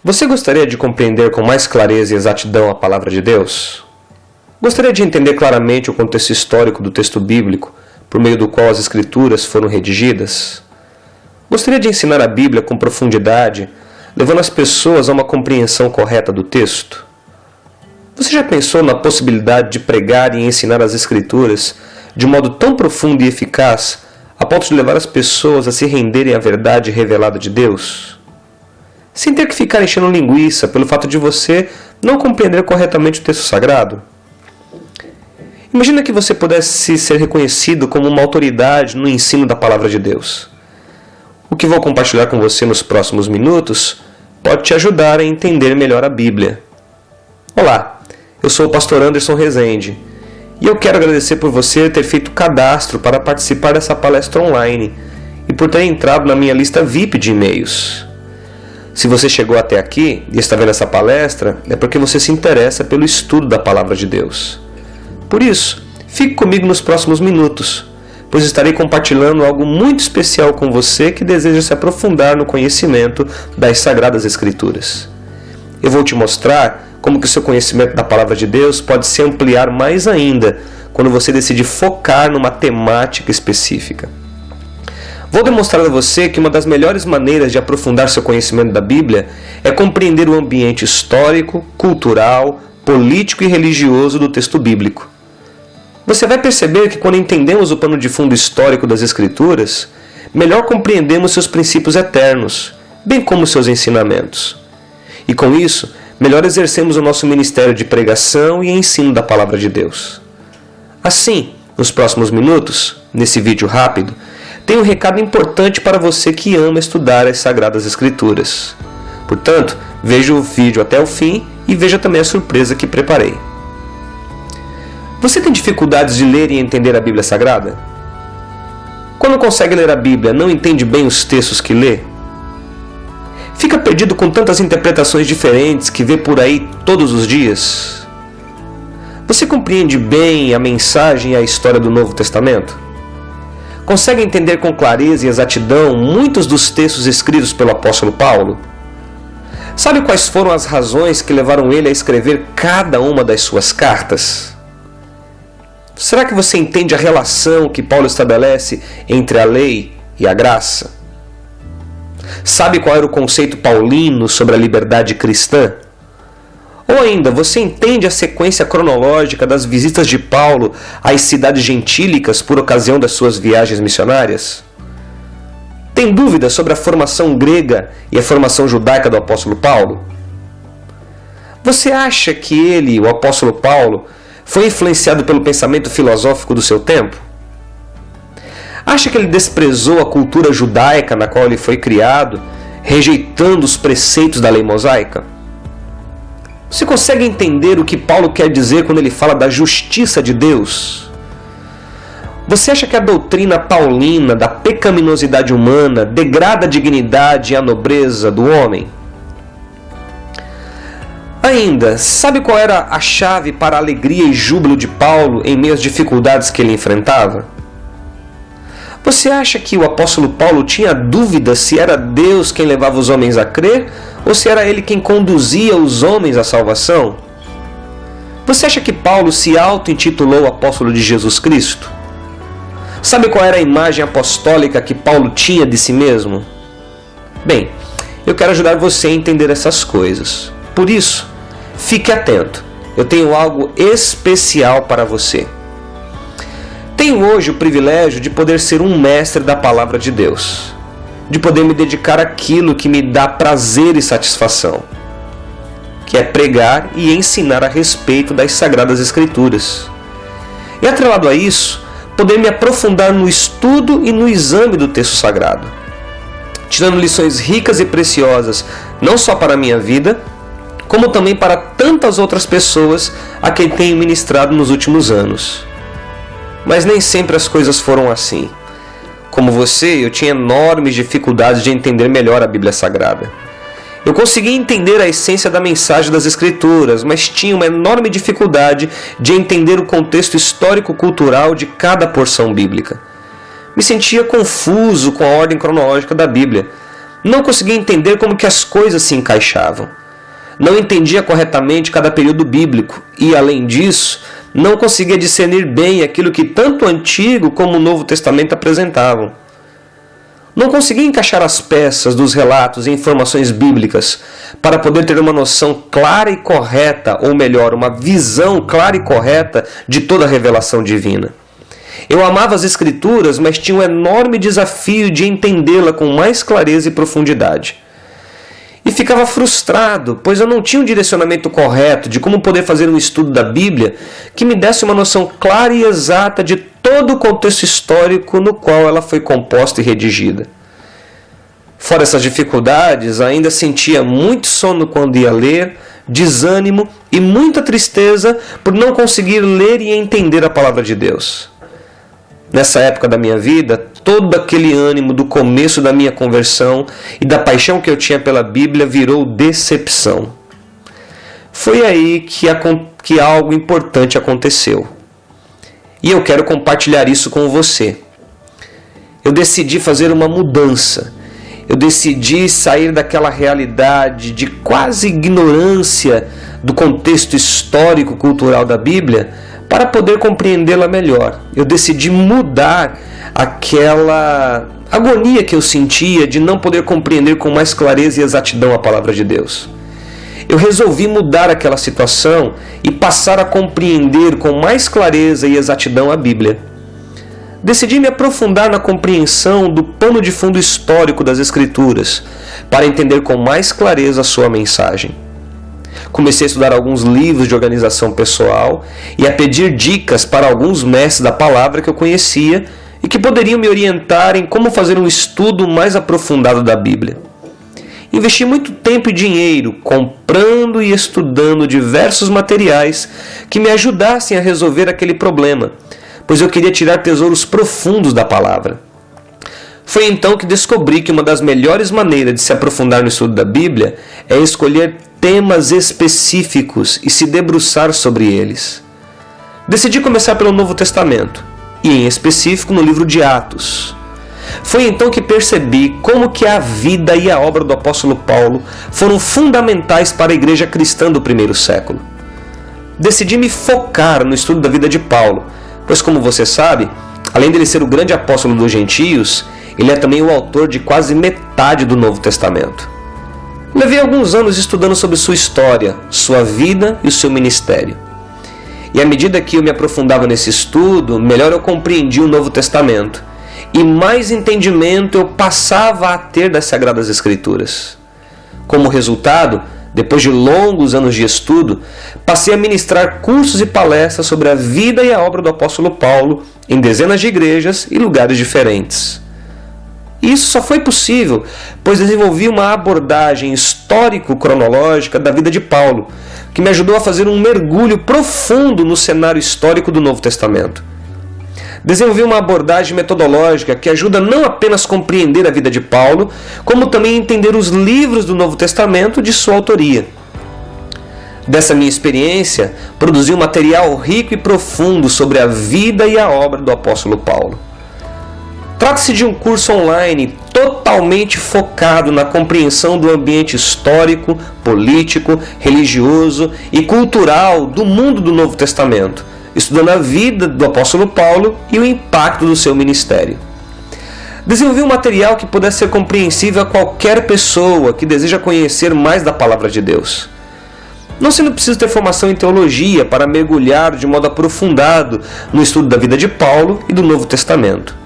Você gostaria de compreender com mais clareza e exatidão a palavra de Deus? Gostaria de entender claramente o contexto histórico do texto bíblico, por meio do qual as Escrituras foram redigidas? Gostaria de ensinar a Bíblia com profundidade, levando as pessoas a uma compreensão correta do texto? Você já pensou na possibilidade de pregar e ensinar as Escrituras de um modo tão profundo e eficaz, a ponto de levar as pessoas a se renderem à verdade revelada de Deus? Sem ter que ficar enchendo linguiça pelo fato de você não compreender corretamente o texto sagrado? Imagina que você pudesse ser reconhecido como uma autoridade no ensino da palavra de Deus. O que vou compartilhar com você nos próximos minutos pode te ajudar a entender melhor a Bíblia. Olá, eu sou o pastor Anderson Rezende e eu quero agradecer por você ter feito cadastro para participar dessa palestra online e por ter entrado na minha lista VIP de e-mails. Se você chegou até aqui e está vendo essa palestra, é porque você se interessa pelo estudo da palavra de Deus. Por isso, fique comigo nos próximos minutos, pois estarei compartilhando algo muito especial com você que deseja se aprofundar no conhecimento das Sagradas Escrituras. Eu vou te mostrar como que o seu conhecimento da palavra de Deus pode se ampliar mais ainda quando você decidir focar numa temática específica. Vou demonstrar a você que uma das melhores maneiras de aprofundar seu conhecimento da Bíblia é compreender o ambiente histórico, cultural, político e religioso do texto bíblico. Você vai perceber que quando entendemos o pano de fundo histórico das Escrituras, melhor compreendemos seus princípios eternos, bem como seus ensinamentos. E com isso, melhor exercemos o nosso ministério de pregação e ensino da palavra de Deus. Assim, nos próximos minutos, nesse vídeo rápido, tenho um recado importante para você que ama estudar as Sagradas Escrituras. Portanto, veja o vídeo até o fim e veja também a surpresa que preparei. Você tem dificuldades de ler e entender a Bíblia Sagrada? Quando consegue ler a Bíblia, não entende bem os textos que lê? Fica perdido com tantas interpretações diferentes que vê por aí todos os dias? Você compreende bem a mensagem e a história do Novo Testamento? Consegue entender com clareza e exatidão muitos dos textos escritos pelo apóstolo Paulo? Sabe quais foram as razões que levaram ele a escrever cada uma das suas cartas? Será que você entende a relação que Paulo estabelece entre a lei e a graça? Sabe qual era o conceito paulino sobre a liberdade cristã? Ou ainda, você entende a sequência cronológica das visitas de Paulo às cidades gentílicas por ocasião das suas viagens missionárias? Tem dúvidas sobre a formação grega e a formação judaica do apóstolo Paulo? Você acha que ele, o apóstolo Paulo, foi influenciado pelo pensamento filosófico do seu tempo? Acha que ele desprezou a cultura judaica na qual ele foi criado, rejeitando os preceitos da lei mosaica? Você consegue entender o que Paulo quer dizer quando ele fala da justiça de Deus? Você acha que a doutrina paulina da pecaminosidade humana degrada a dignidade e a nobreza do homem? Ainda, sabe qual era a chave para a alegria e júbilo de Paulo em meio às dificuldades que ele enfrentava? Você acha que o apóstolo Paulo tinha dúvida se era Deus quem levava os homens a crer ou se era ele quem conduzia os homens à salvação? Você acha que Paulo se auto-intitulou apóstolo de Jesus Cristo? Sabe qual era a imagem apostólica que Paulo tinha de si mesmo? Bem, eu quero ajudar você a entender essas coisas. Por isso, fique atento. Eu tenho algo especial para você. Tenho hoje o privilégio de poder ser um mestre da palavra de Deus, de poder me dedicar àquilo que me dá prazer e satisfação, que é pregar e ensinar a respeito das Sagradas Escrituras. E atrelado a isso, poder me aprofundar no estudo e no exame do texto sagrado, tirando lições ricas e preciosas, não só para a minha vida, como também para tantas outras pessoas a quem tenho ministrado nos últimos anos. Mas nem sempre as coisas foram assim. Como você, eu tinha enormes dificuldades de entender melhor a Bíblia Sagrada. Eu conseguia entender a essência da mensagem das Escrituras, mas tinha uma enorme dificuldade de entender o contexto histórico-cultural de cada porção bíblica. Me sentia confuso com a ordem cronológica da Bíblia, Não conseguia entender como que as coisas se encaixavam. Não entendia corretamente cada período bíblico e, além disso, não conseguia discernir bem aquilo que tanto o Antigo como o Novo Testamento apresentavam. Não conseguia encaixar as peças dos relatos e informações bíblicas para poder ter uma noção clara e correta, ou melhor, uma visão clara e correta de toda a revelação divina. Eu amava as Escrituras, mas tinha um enorme desafio de entendê-la com mais clareza e profundidade. E ficava frustrado, pois eu não tinha um direcionamento correto de como poder fazer um estudo da Bíblia que me desse uma noção clara e exata de todo o contexto histórico no qual ela foi composta e redigida. Fora essas dificuldades, ainda sentia muito sono quando ia ler, desânimo e muita tristeza por não conseguir ler e entender a palavra de Deus. Nessa época da minha vida, todo aquele ânimo do começo da minha conversão e da paixão que eu tinha pela Bíblia virou decepção. Foi aí que algo importante aconteceu. E eu quero compartilhar isso com você. Eu decidi fazer uma mudança. Eu decidi sair daquela realidade de quase ignorância do contexto histórico-cultural da Bíblia para poder compreendê-la melhor. Eu decidi mudar aquela agonia que eu sentia de não poder compreender com mais clareza e exatidão a palavra de Deus. Eu resolvi mudar aquela situação e passar a compreender com mais clareza e exatidão a Bíblia. Decidi me aprofundar na compreensão do pano de fundo histórico das Escrituras para entender com mais clareza a sua mensagem. Comecei a estudar alguns livros de organização pessoal e a pedir dicas para alguns mestres da palavra que eu conhecia e que poderiam me orientar em como fazer um estudo mais aprofundado da Bíblia. Investi muito tempo e dinheiro comprando e estudando diversos materiais que me ajudassem a resolver aquele problema, pois eu queria tirar tesouros profundos da palavra. Foi então que descobri que uma das melhores maneiras de se aprofundar no estudo da Bíblia é escolher temas específicos e se debruçar sobre eles. Decidi começar pelo Novo Testamento, e em específico no livro de Atos. Foi então que percebi como que a vida e a obra do apóstolo Paulo foram fundamentais para a igreja cristã do primeiro século. Decidi me focar no estudo da vida de Paulo, pois como você sabe, além dele ser o grande apóstolo dos gentios, ele é também o autor de quase metade do Novo Testamento. Levei alguns anos estudando sobre sua história, sua vida e o seu ministério. E à medida que eu me aprofundava nesse estudo, melhor eu compreendi o Novo Testamento. E mais entendimento eu passava a ter das Sagradas Escrituras. Como resultado, depois de longos anos de estudo, passei a ministrar cursos e palestras sobre a vida e a obra do apóstolo Paulo em dezenas de igrejas e lugares diferentes. E isso só foi possível, pois desenvolvi uma abordagem histórico-cronológica da vida de Paulo, que me ajudou a fazer um mergulho profundo no cenário histórico do Novo Testamento. Desenvolvi uma abordagem metodológica que ajuda não apenas a compreender a vida de Paulo, como também a entender os livros do Novo Testamento de sua autoria. Dessa minha experiência, produzi um material rico e profundo sobre a vida e a obra do apóstolo Paulo. Trata-se de um curso online totalmente focado na compreensão do ambiente histórico, político, religioso e cultural do mundo do Novo Testamento, estudando a vida do apóstolo Paulo e o impacto do seu ministério. Desenvolvi um material que pudesse ser compreensível a qualquer pessoa que deseja conhecer mais da palavra de Deus. Não sendo preciso ter formação em teologia para mergulhar de modo aprofundado no estudo da vida de Paulo e do Novo Testamento.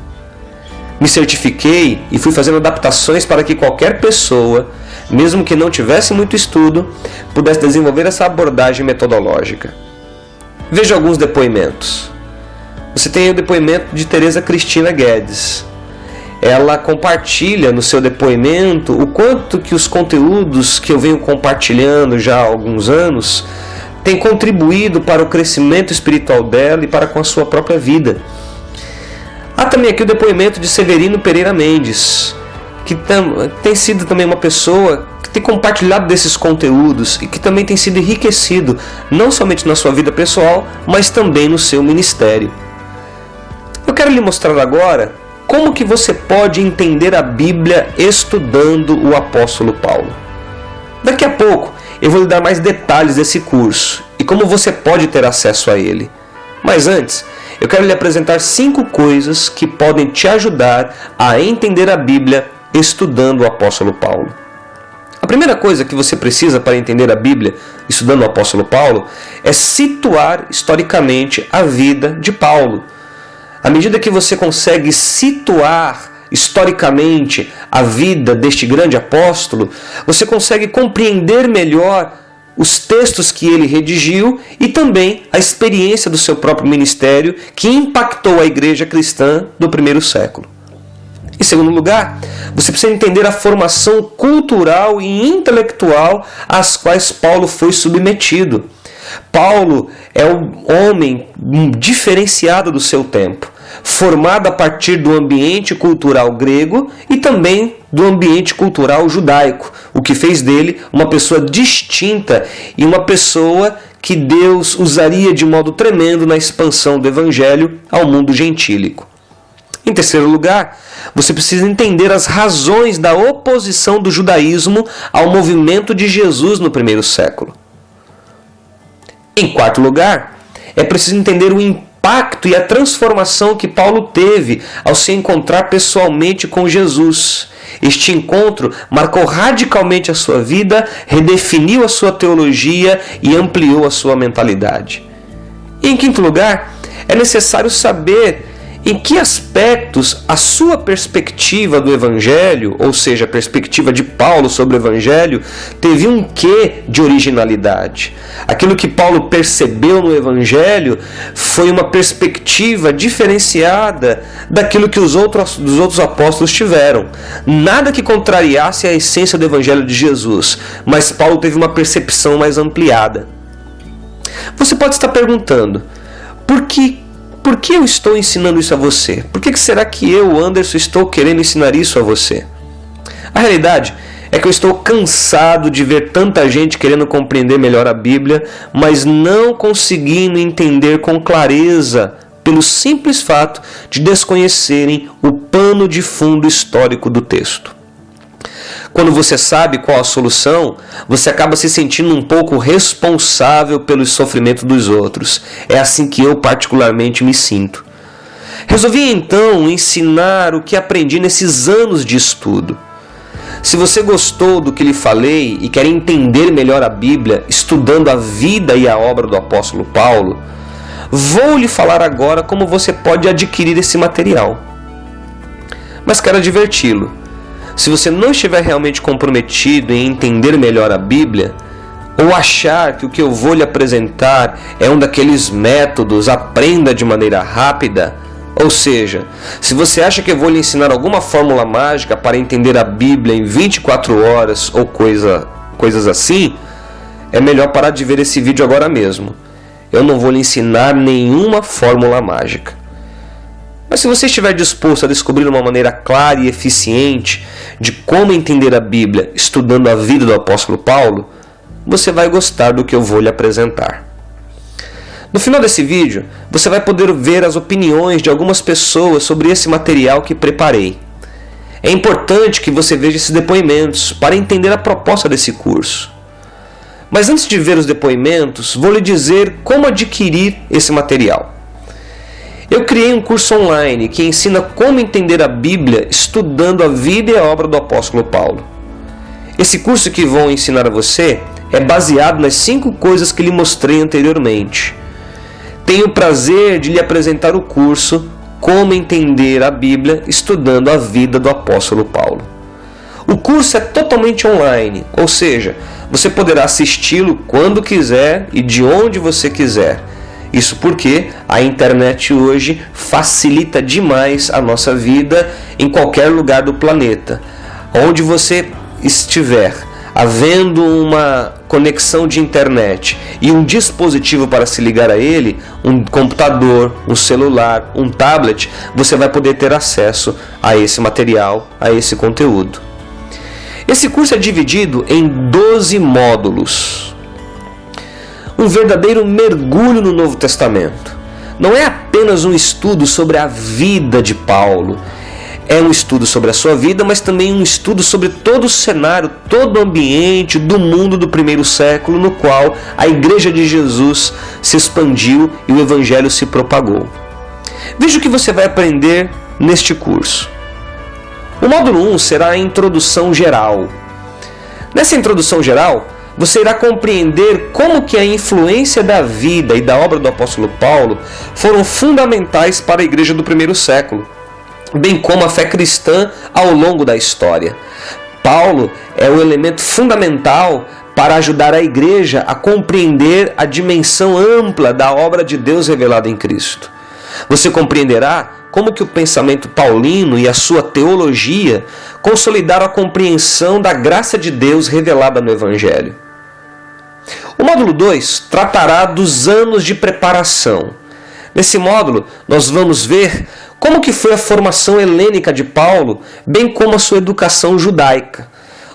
Me certifiquei e fui fazendo adaptações para que qualquer pessoa, mesmo que não tivesse muito estudo, pudesse desenvolver essa abordagem metodológica. Veja alguns depoimentos. Você tem o depoimento de Teresa Cristina Guedes. Ela compartilha no seu depoimento o quanto que os conteúdos que eu venho compartilhando já há alguns anos têm contribuído para o crescimento espiritual dela e para com a sua própria vida. Há também aqui o depoimento de Severino Pereira Mendes, que tem sido também uma pessoa que tem compartilhado desses conteúdos e que também tem sido enriquecido, não somente na sua vida pessoal, mas também no seu ministério. Eu quero lhe mostrar agora como que você pode entender a Bíblia estudando o apóstolo Paulo. Daqui a pouco eu vou lhe dar mais detalhes desse curso e como você pode ter acesso a ele. Mas antes, eu quero lhe apresentar 5 coisas que podem te ajudar a entender a Bíblia estudando o apóstolo Paulo. A primeira coisa que você precisa para entender a Bíblia estudando o apóstolo Paulo é situar historicamente a vida de Paulo. À medida que você consegue situar historicamente a vida deste grande apóstolo, você consegue compreender melhor os textos que ele redigiu e também a experiência do seu próprio ministério que impactou a igreja cristã do primeiro século. Em segundo lugar, você precisa entender a formação cultural e intelectual às quais Paulo foi submetido. Paulo é um homem diferenciado do seu tempo, formado a partir do ambiente cultural grego e também do ambiente cultural judaico, o que fez dele uma pessoa distinta e uma pessoa que Deus usaria de modo tremendo na expansão do evangelho ao mundo gentílico. Em terceiro lugar, você precisa entender as razões da oposição do judaísmo ao movimento de Jesus no primeiro século. Em quarto lugar, é preciso entender o impacto e a transformação que Paulo teve ao se encontrar pessoalmente com Jesus. Este encontro marcou radicalmente a sua vida, redefiniu a sua teologia e ampliou a sua mentalidade. E em quinto lugar, é necessário saber em que aspectos a sua perspectiva do Evangelho, ou seja, a perspectiva de Paulo sobre o Evangelho, teve um quê de originalidade. Aquilo que Paulo percebeu no Evangelho foi uma perspectiva diferenciada daquilo que dos outros apóstolos tiveram. Nada que contrariasse a essência do Evangelho de Jesus, mas Paulo teve uma percepção mais ampliada. Você pode estar perguntando, por que eu estou ensinando isso a você? Por que será que eu, Anderson, estou querendo ensinar isso a você? A realidade é que eu estou cansado de ver tanta gente querendo compreender melhor a Bíblia, mas não conseguindo entender com clareza, pelo simples fato de desconhecerem o pano de fundo histórico do texto. Quando você sabe qual a solução, você acaba se sentindo um pouco responsável pelo sofrimento dos outros. É assim que eu particularmente me sinto. Resolvi então ensinar o que aprendi nesses anos de estudo. Se você gostou do que lhe falei e quer entender melhor a Bíblia, estudando a vida e a obra do apóstolo Paulo, vou lhe falar agora como você pode adquirir esse material. Mas quero adverti-lo. Se você não estiver realmente comprometido em entender melhor a Bíblia, ou achar que o que eu vou lhe apresentar é um daqueles métodos aprenda de maneira rápida, ou seja, se você acha que eu vou lhe ensinar alguma fórmula mágica para entender a Bíblia em 24 horas ou coisas assim, é melhor parar de ver esse vídeo agora mesmo. Eu não vou lhe ensinar nenhuma fórmula mágica. Mas se você estiver disposto a descobrir uma maneira clara e eficiente de como entender a Bíblia estudando a vida do apóstolo Paulo, você vai gostar do que eu vou lhe apresentar. No final desse vídeo, você vai poder ver as opiniões de algumas pessoas sobre esse material que preparei. É importante que você veja esses depoimentos para entender a proposta desse curso. Mas antes de ver os depoimentos, vou lhe dizer como adquirir esse material. Eu criei um curso online que ensina como entender a Bíblia estudando a vida e a obra do apóstolo Paulo. Esse curso que vou ensinar a você é baseado nas 5 coisas que lhe mostrei anteriormente. Tenho o prazer de lhe apresentar o curso Como Entender a Bíblia estudando a vida do apóstolo Paulo. O curso é totalmente online, ou seja, você poderá assisti-lo quando quiser e de onde você quiser. Isso porque a internet hoje facilita demais a nossa vida em qualquer lugar do planeta. Onde você estiver, havendo uma conexão de internet e um dispositivo para se ligar a ele, um computador, um celular, um tablet, você vai poder ter acesso a esse material, a esse conteúdo. Esse curso é dividido em 12 módulos. Um verdadeiro mergulho no Novo Testamento. Não é apenas um estudo sobre a vida de Paulo, É um estudo sobre a sua vida, mas também um estudo sobre todo o cenário, todo o ambiente do mundo do primeiro século no qual a Igreja de Jesus se expandiu e o Evangelho se propagou. Veja o que você vai aprender neste curso. O módulo 1 será a introdução geral. Nessa introdução geral, você irá compreender como que a influência da vida e da obra do apóstolo Paulo foram fundamentais para a igreja do primeiro século, bem como a fé cristã ao longo da história. Paulo é o elemento fundamental para ajudar a igreja a compreender a dimensão ampla da obra de Deus revelada em Cristo. Você compreenderá como que o pensamento paulino e a sua teologia consolidaram a compreensão da graça de Deus revelada no Evangelho. O módulo 2 tratará dos anos de preparação. Nesse módulo, nós vamos ver como que foi a formação helênica de Paulo, bem como a sua educação judaica.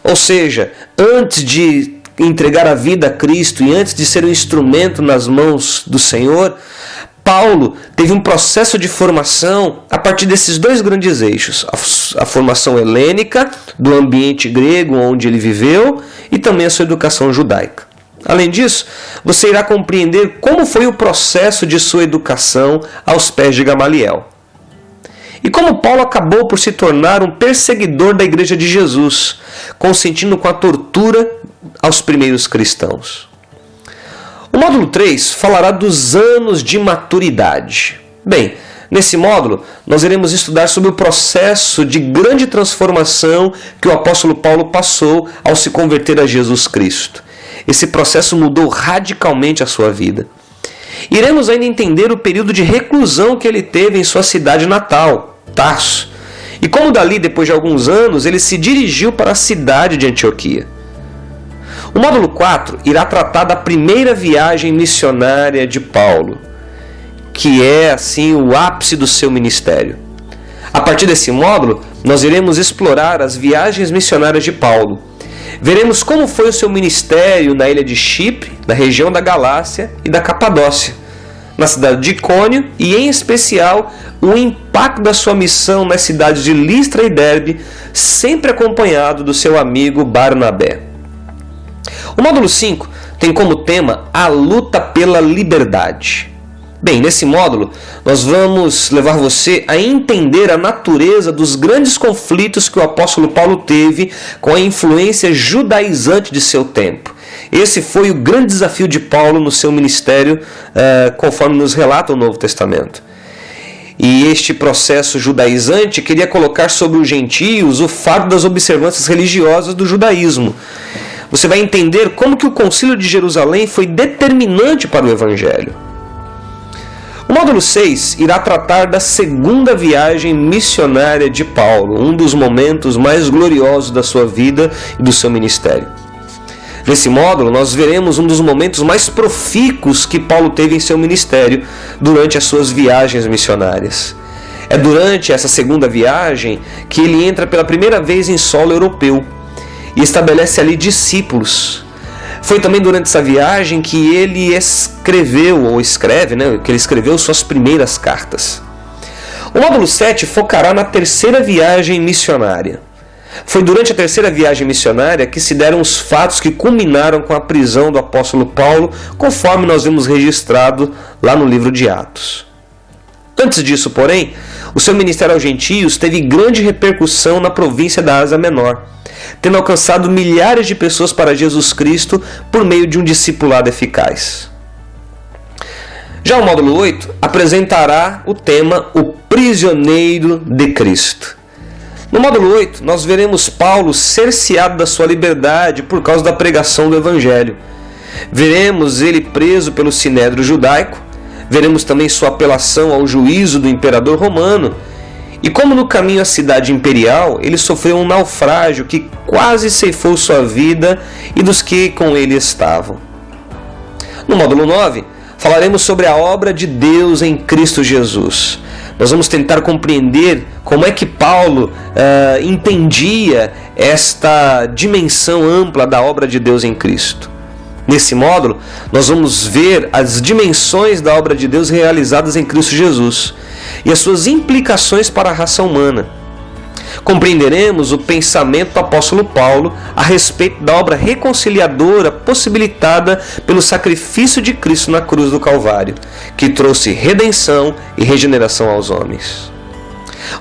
Ou seja, antes de entregar a vida a Cristo e antes de ser um instrumento nas mãos do Senhor, Paulo teve um processo de formação a partir desses dois grandes eixos, a formação helênica do ambiente grego onde ele viveu e também a sua educação judaica. Além disso, você irá compreender como foi o processo de sua educação aos pés de Gamaliel. E como Paulo acabou por se tornar um perseguidor da Igreja de Jesus, consentindo com a tortura aos primeiros cristãos. O módulo 3 falará dos anos de maturidade. Bem, nesse módulo nós iremos estudar sobre o processo de grande transformação que o apóstolo Paulo passou ao se converter a Jesus Cristo. Esse processo mudou radicalmente a sua vida. Iremos ainda entender o período de reclusão que ele teve em sua cidade natal, Tarso, e como dali, depois de alguns anos, ele se dirigiu para a cidade de Antioquia. O módulo 4 irá tratar da primeira viagem missionária de Paulo, que é assim o ápice do seu ministério. A partir desse módulo, nós iremos explorar as viagens missionárias de Paulo. Veremos como foi o seu ministério na ilha de Chipre, na região da Galácia e da Capadócia, na cidade de Icônio e, em especial, o impacto da sua missão nas cidades de Listra e Derbe, sempre acompanhado do seu amigo Barnabé. O módulo 5 tem como tema a luta pela liberdade. Bem, nesse módulo nós vamos levar você a entender a natureza dos grandes conflitos que o apóstolo Paulo teve com a influência judaizante de seu tempo. Esse foi o grande desafio de Paulo no seu ministério, conforme nos relata o Novo Testamento. E este processo judaizante queria colocar sobre os gentios o fardo das observâncias religiosas do judaísmo. Você vai entender como que o Concílio de Jerusalém foi determinante para o Evangelho. O módulo 6 irá tratar da segunda viagem missionária de Paulo, um dos momentos mais gloriosos da sua vida e do seu ministério. Nesse módulo, nós veremos um dos momentos mais profícuos que Paulo teve em seu ministério durante as suas viagens missionárias. É durante essa segunda viagem que ele entra pela primeira vez em solo europeu e estabelece ali discípulos. Foi também durante essa viagem que ele escreveu suas primeiras cartas. O módulo 7 focará na terceira viagem missionária. Foi durante a terceira viagem missionária que se deram os fatos que culminaram com a prisão do apóstolo Paulo, conforme nós vemos registrado lá no livro de Atos. Antes disso, porém, o seu ministério aos gentios teve grande repercussão na província da Ásia Menor, tendo alcançado milhares de pessoas para Jesus Cristo por meio de um discipulado eficaz. Já o módulo 8 apresentará o tema O Prisioneiro de Cristo. No módulo 8, nós veremos Paulo cerceado da sua liberdade por causa da pregação do Evangelho. Veremos ele preso pelo Sinédrio judaico, veremos também sua apelação ao juízo do imperador romano, e como no caminho à cidade imperial, ele sofreu um naufrágio que quase ceifou sua vida e dos que com ele estavam. No módulo 9, falaremos sobre a obra de Deus em Cristo Jesus. Nós vamos tentar compreender como é que Paulo entendia esta dimensão ampla da obra de Deus em Cristo. Nesse módulo, nós vamos ver as dimensões da obra de Deus realizadas em Cristo Jesus e as suas implicações para a raça humana. Compreenderemos o pensamento do apóstolo Paulo a respeito da obra reconciliadora possibilitada pelo sacrifício de Cristo na cruz do Calvário, que trouxe redenção e regeneração aos homens.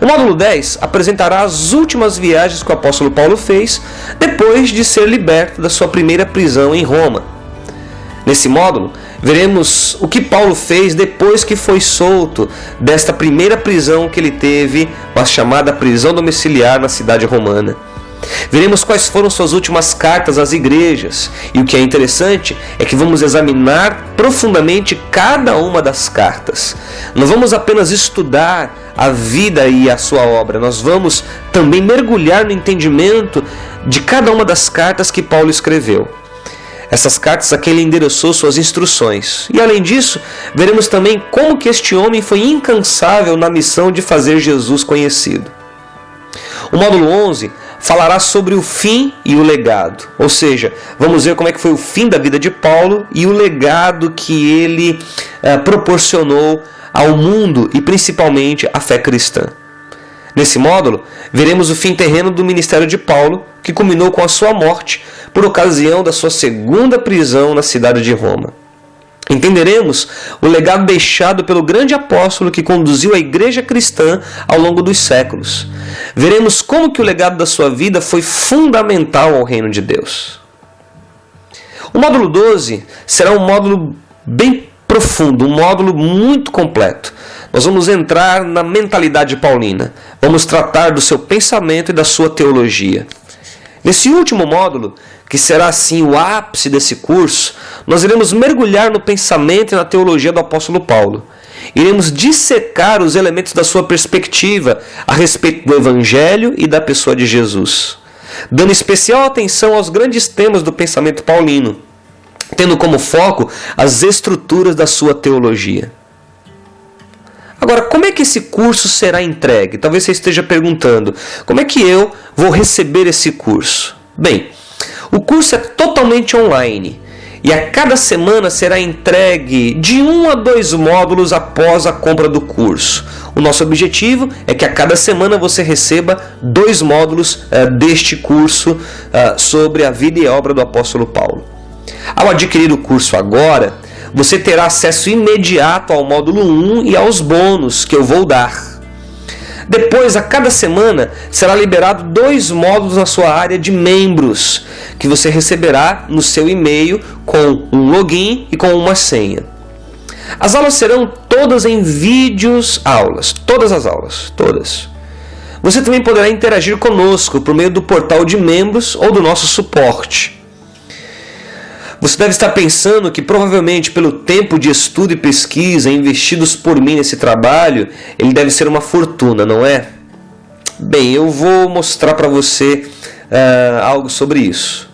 O módulo 10 apresentará as últimas viagens que o apóstolo Paulo fez depois de ser liberto da sua primeira prisão em Roma. Nesse módulo, veremos o que Paulo fez depois que foi solto desta primeira prisão que ele teve, a chamada prisão domiciliar na cidade romana. Veremos quais foram suas últimas cartas às igrejas, e o que é interessante é que vamos examinar profundamente cada uma das cartas. Não vamos apenas estudar a vida e a sua obra, nós vamos também mergulhar no entendimento de cada uma das cartas que Paulo escreveu. Essas cartas a quem ele endereçou suas instruções. E além disso, veremos também como que este homem foi incansável na missão de fazer Jesus conhecido. O módulo 11 falará sobre o fim e o legado. Ou seja, vamos ver como é que foi o fim da vida de Paulo e o legado que ele proporcionou ao mundo e principalmente à fé cristã. Nesse módulo, veremos o fim terreno do ministério de Paulo, que culminou com a sua morte por ocasião da sua segunda prisão na cidade de Roma. Entenderemos o legado deixado pelo grande apóstolo que conduziu a igreja cristã ao longo dos séculos. Veremos como que o legado da sua vida foi fundamental ao reino de Deus. O módulo 12 será um módulo bem profundo, um módulo muito completo. Nós vamos entrar na mentalidade paulina, vamos tratar do seu pensamento e da sua teologia. Nesse último módulo, que será assim o ápice desse curso, nós iremos mergulhar no pensamento e na teologia do apóstolo Paulo. Iremos dissecar os elementos da sua perspectiva a respeito do Evangelho e da pessoa de Jesus, dando especial atenção aos grandes temas do pensamento paulino, tendo como foco as estruturas da sua teologia. Agora, como é que esse curso será entregue? Talvez você esteja perguntando, como é que eu vou receber esse curso? Bem, o curso é totalmente online e a cada semana será entregue de 1 a 2 módulos após a compra do curso. O nosso objetivo é que a cada semana você receba 2 módulos deste curso sobre a vida e obra do apóstolo Paulo. Ao adquirir o curso agora, você terá acesso imediato ao módulo 1 e aos bônus que eu vou dar. Depois, a cada semana, será liberado 2 módulos na sua área de membros, que você receberá no seu e-mail com um login e com uma senha. As aulas serão todas em vídeos aulas, todas as aulas, todas. Você também poderá interagir conosco por meio do portal de membros ou do nosso suporte. Você deve estar pensando que provavelmente pelo tempo de estudo e pesquisa investidos por mim nesse trabalho, ele deve ser uma fortuna, não é? Bem, eu vou mostrar para você algo sobre isso.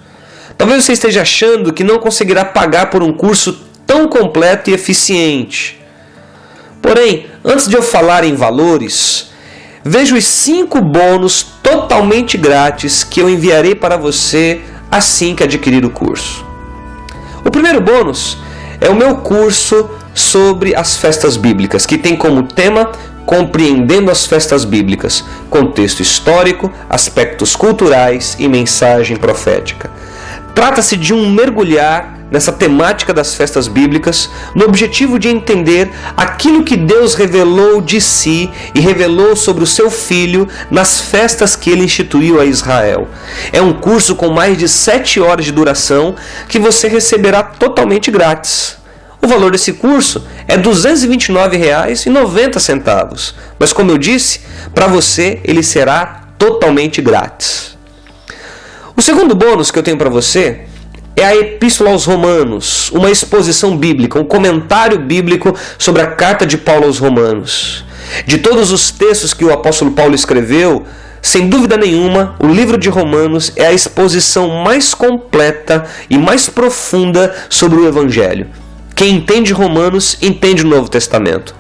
Talvez você esteja achando que não conseguirá pagar por um curso tão completo e eficiente. Porém, antes de eu falar em valores, veja os 5 bônus totalmente grátis que eu enviarei para você assim que adquirir o curso. O primeiro bônus é o meu curso sobre as festas bíblicas, que tem como tema Compreendendo as Festas Bíblicas, contexto histórico, aspectos culturais e mensagem profética. Trata-se de um mergulhar nessa temática das festas bíblicas, no objetivo de entender aquilo que Deus revelou de si e revelou sobre o seu Filho nas festas que ele instituiu a Israel. É um curso com mais de 7 horas de duração que você receberá totalmente grátis. O valor desse curso é R$ 229,90, mas como eu disse, para você ele será totalmente grátis. O segundo bônus que eu tenho para você é a Epístola aos Romanos, uma exposição bíblica, um comentário bíblico sobre a carta de Paulo aos Romanos. De todos os textos que o apóstolo Paulo escreveu, sem dúvida nenhuma, o livro de Romanos é a exposição mais completa e mais profunda sobre o Evangelho. Quem entende Romanos, entende o Novo Testamento.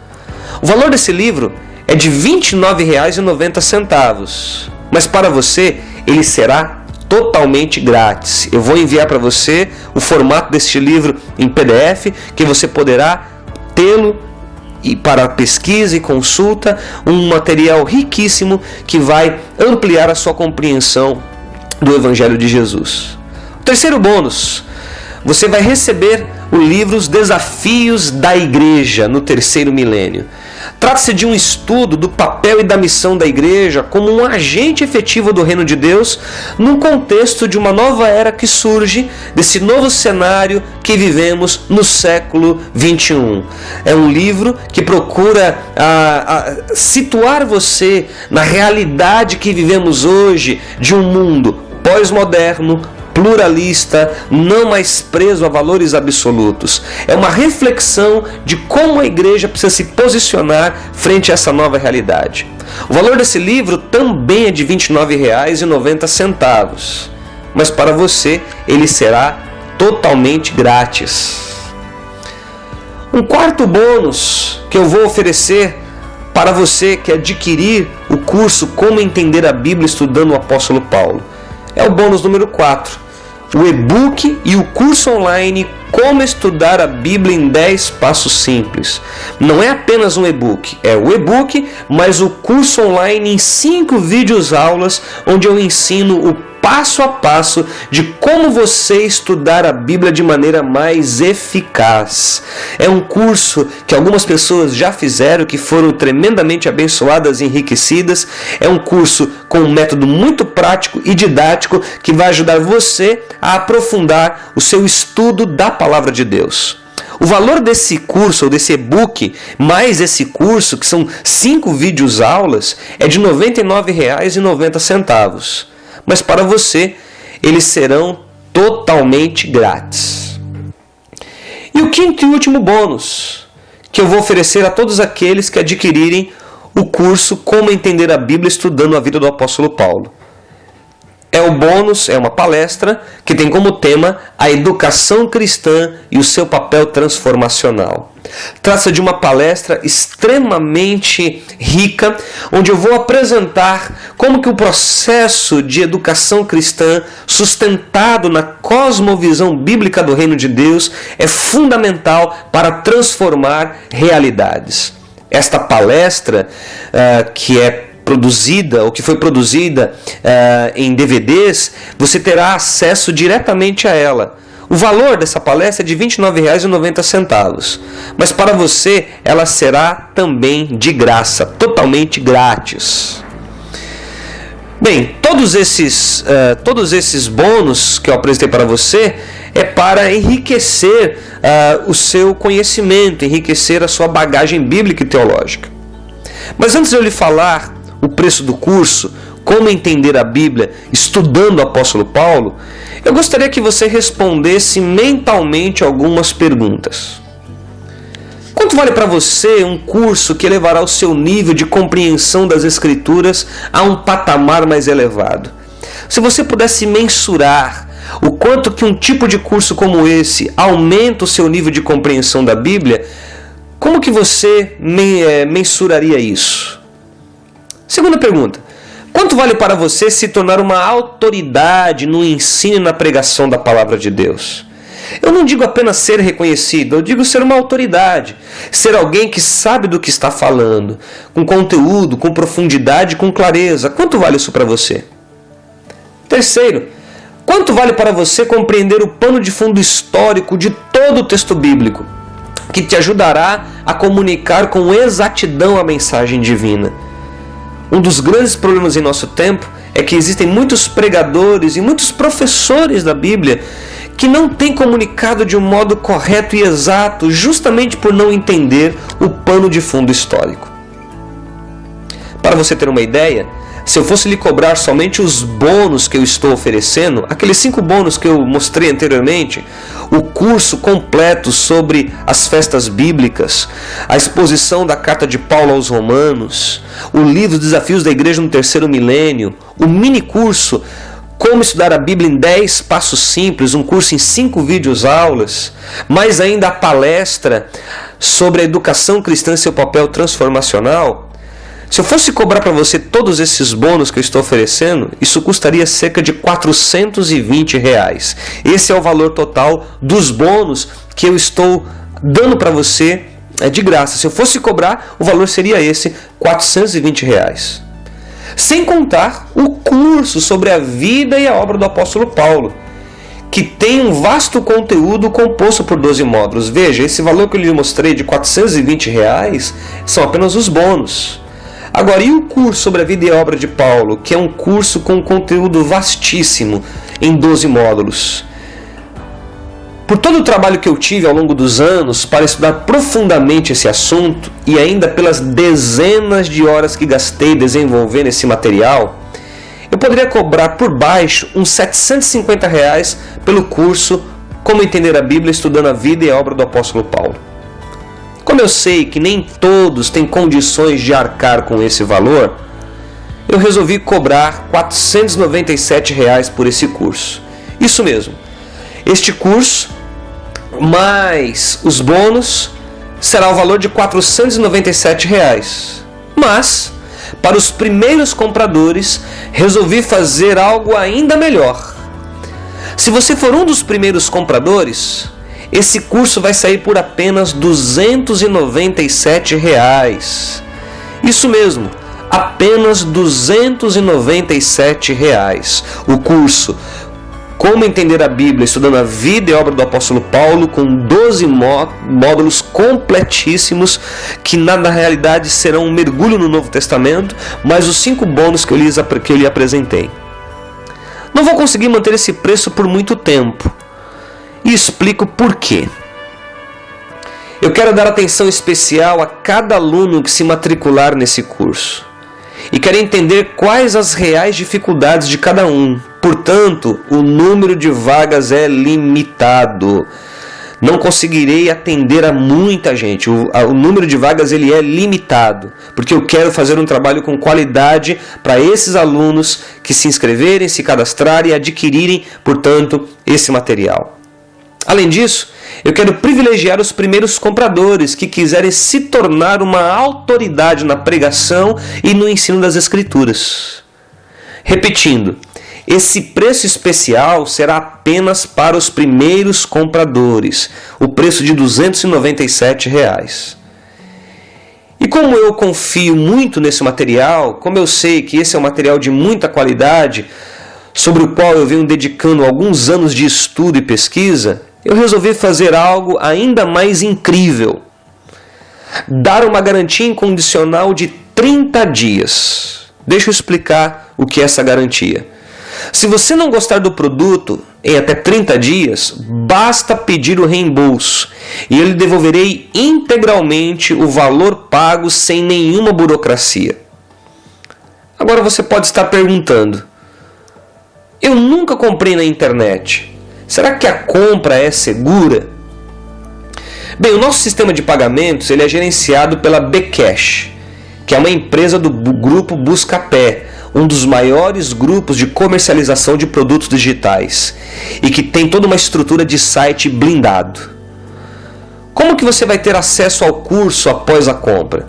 O valor desse livro é de R$ 29,90, mas para você ele será totalmente grátis. Eu vou enviar para você o formato deste livro em PDF, que você poderá tê-lo e para pesquisa e consulta, um material riquíssimo que vai ampliar a sua compreensão do Evangelho de Jesus. O terceiro bônus, você vai receber o livro Os Desafios da Igreja no Terceiro Milênio. Trata-se de um estudo do papel e da missão da igreja como um agente efetivo do reino de Deus no contexto de uma nova era que surge desse novo cenário que vivemos no século 21. É um livro que procura situar você na realidade que vivemos hoje de um mundo pós-moderno, pluralista, não mais preso a valores absolutos. É uma reflexão de como a igreja precisa se posicionar frente a essa nova realidade. O valor desse livro também é de R$ 29,90, mas para você ele será totalmente grátis. Um quarto bônus que eu vou oferecer para você que adquirir o curso Como Entender a Bíblia Estudando o Apóstolo Paulo é o bônus número 4. O e-book e o curso online Como Estudar a Bíblia em 10 Passos Simples. Não é apenas um e-book, é o e-book, mas o curso online em 5 vídeos aulas, onde eu ensino o passo a passo de como você estudar a Bíblia de maneira mais eficaz. É um curso que algumas pessoas já fizeram, que foram tremendamente abençoadas e enriquecidas. É um curso com um método muito prático e didático que vai ajudar você a aprofundar o seu estudo da Palavra de Deus. O valor desse curso, ou desse e-book, mais esse curso, que são 5 vídeos aulas, é de R$ 99,90. Mas para você, eles serão totalmente grátis. E o quinto e último bônus que eu vou oferecer a todos aqueles que adquirirem o curso Como Entender a Bíblia Estudando a Vida do Apóstolo Paulo. É o bônus, é uma palestra que tem como tema a educação cristã e o seu papel transformacional. Trata-se de uma palestra extremamente rica, onde eu vou apresentar como que o processo de educação cristã, sustentado na cosmovisão bíblica do Reino de Deus, é fundamental para transformar realidades. Esta palestra, que foi produzida em DVDs, você terá acesso diretamente a ela. O valor dessa palestra é de R$ 29,90, mas para você ela será também de graça, totalmente grátis. Bem, todos esses bônus que eu apresentei para você é para enriquecer o seu conhecimento, enriquecer a sua bagagem bíblica e teológica. Mas antes de eu lhe falar o preço do curso, Como Entender a Bíblia Estudando o Apóstolo Paulo, eu gostaria que você respondesse mentalmente algumas perguntas. Quanto vale para você um curso que elevará o seu nível de compreensão das Escrituras a um patamar mais elevado? Se você pudesse mensurar o quanto que um tipo de curso como esse aumenta o seu nível de compreensão da Bíblia, como que você mensuraria isso? Segunda pergunta. Quanto vale para você se tornar uma autoridade no ensino e na pregação da Palavra de Deus? Eu não digo apenas ser reconhecido, eu digo ser uma autoridade. Ser alguém que sabe do que está falando, com conteúdo, com profundidade, com clareza. Quanto vale isso para você? Terceiro, quanto vale para você compreender o pano de fundo histórico de todo o texto bíblico, que te ajudará a comunicar com exatidão a mensagem divina? Um dos grandes problemas em nosso tempo é que existem muitos pregadores e muitos professores da Bíblia que não têm comunicado de um modo correto e exato, justamente por não entender o pano de fundo histórico. Para você ter uma ideia, se eu fosse lhe cobrar somente os bônus que eu estou oferecendo, aqueles 5 bônus que eu mostrei anteriormente, o curso completo sobre as festas bíblicas, a exposição da carta de Paulo aos Romanos, o livro Desafios da Igreja no Terceiro Milênio, o mini curso Como Estudar a Bíblia em 10 Passos Simples, um curso em 5 vídeos aulas, mais ainda a palestra sobre a educação cristã e seu papel transformacional. Se eu fosse cobrar para você todos esses bônus que eu estou oferecendo, isso custaria cerca de R$ 420. Esse é o valor total dos bônus que eu estou dando para você é de graça. Se eu fosse cobrar, o valor seria esse, R$ 420. Sem contar o curso sobre a vida e a obra do apóstolo Paulo, que tem um vasto conteúdo composto por 12 módulos. Veja, esse valor que eu lhe mostrei de R$ 420 são apenas os bônus. Agora, e o curso sobre a vida e a obra de Paulo, que é um curso com conteúdo vastíssimo em 12 módulos? Por todo o trabalho que eu tive ao longo dos anos para estudar profundamente esse assunto e ainda pelas dezenas de horas que gastei desenvolvendo esse material, eu poderia cobrar por baixo uns R$ 750 pelo curso Como Entender a Bíblia Estudando a Vida e a Obra do Apóstolo Paulo. Como eu sei que nem todos têm condições de arcar com esse valor, eu resolvi cobrar R$ 497 por esse curso. Isso mesmo. Este curso, mais os bônus, será o valor de R$ 497. Mas, para os primeiros compradores, resolvi fazer algo ainda melhor. Se você for um dos primeiros compradores, esse curso vai sair por apenas R$ 297. Isso mesmo, apenas R$ 297. O curso Como Entender a Bíblia Estudando a Vida e a Obra do Apóstolo Paulo, com 12 módulos completíssimos, que na realidade serão um mergulho no Novo Testamento, mais os 5 bônus que eu lhe apresentei. Não vou conseguir manter esse preço por muito tempo, e explico por quê. Eu quero dar atenção especial a cada aluno que se matricular nesse curso, e quero entender quais as reais dificuldades de cada um. Portanto, o número de vagas é limitado. Não conseguirei atender a muita gente. O número de vagas ele é limitado, porque eu quero fazer um trabalho com qualidade para esses alunos que se inscreverem, se cadastrarem e adquirirem, portanto, esse material. Além disso, eu quero privilegiar os primeiros compradores que quiserem se tornar uma autoridade na pregação e no ensino das Escrituras. Repetindo, esse preço especial será apenas para os primeiros compradores, o preço de R$ 297. E como eu confio muito nesse material, como eu sei que esse é um material de muita qualidade, sobre o qual eu venho dedicando alguns anos de estudo e pesquisa, eu resolvi fazer algo ainda mais incrível. Dar uma garantia incondicional de 30 dias. Deixa eu explicar o que é essa garantia. Se você não gostar do produto em até 30 dias, basta pedir o reembolso e eu lhe devolverei integralmente o valor pago sem nenhuma burocracia. Agora você pode estar perguntando: eu nunca comprei na internet. Será que a compra é segura? Bem, o nosso sistema de pagamentos ele é gerenciado pela Bcash, que é uma empresa do grupo Buscapé, um dos maiores grupos de comercialização de produtos digitais e que tem toda uma estrutura de site blindado. Como que você vai ter acesso ao curso após a compra?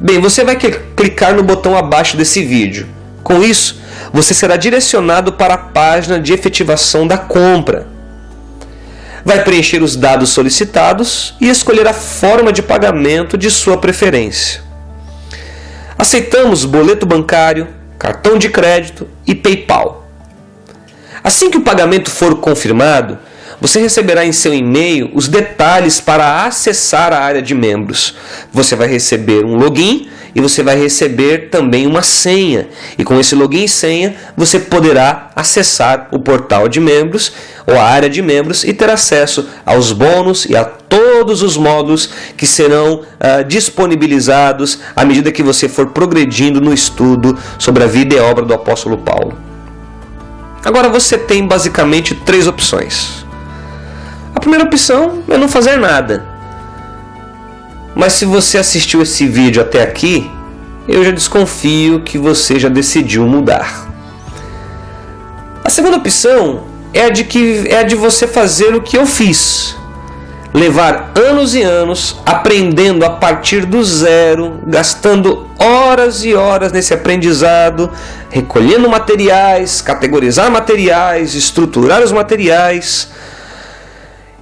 Bem, você vai clicar no botão abaixo desse vídeo. Com isso, você será direcionado para a página de efetivação da compra. Vai preencher os dados solicitados e escolher a forma de pagamento de sua preferência. Aceitamos boleto bancário, cartão de crédito e PayPal. Assim que o pagamento for confirmado, você receberá em seu e-mail os detalhes para acessar a área de membros. Você vai receber um login e você vai receber também uma senha. E com esse login e senha, você poderá acessar o portal de membros ou a área de membros e ter acesso aos bônus e a todos os módulos que serão disponibilizados à medida que você for progredindo no estudo sobre a vida e a obra do apóstolo Paulo. Agora você tem basicamente 3 opções. A primeira opção é não fazer nada. Mas se você assistiu esse vídeo até aqui, eu já desconfio que você já decidiu mudar. A segunda opção é a de você fazer o que eu fiz. Levar anos e anos aprendendo a partir do zero, gastando horas e horas nesse aprendizado, recolhendo materiais, categorizar materiais, estruturar os materiais.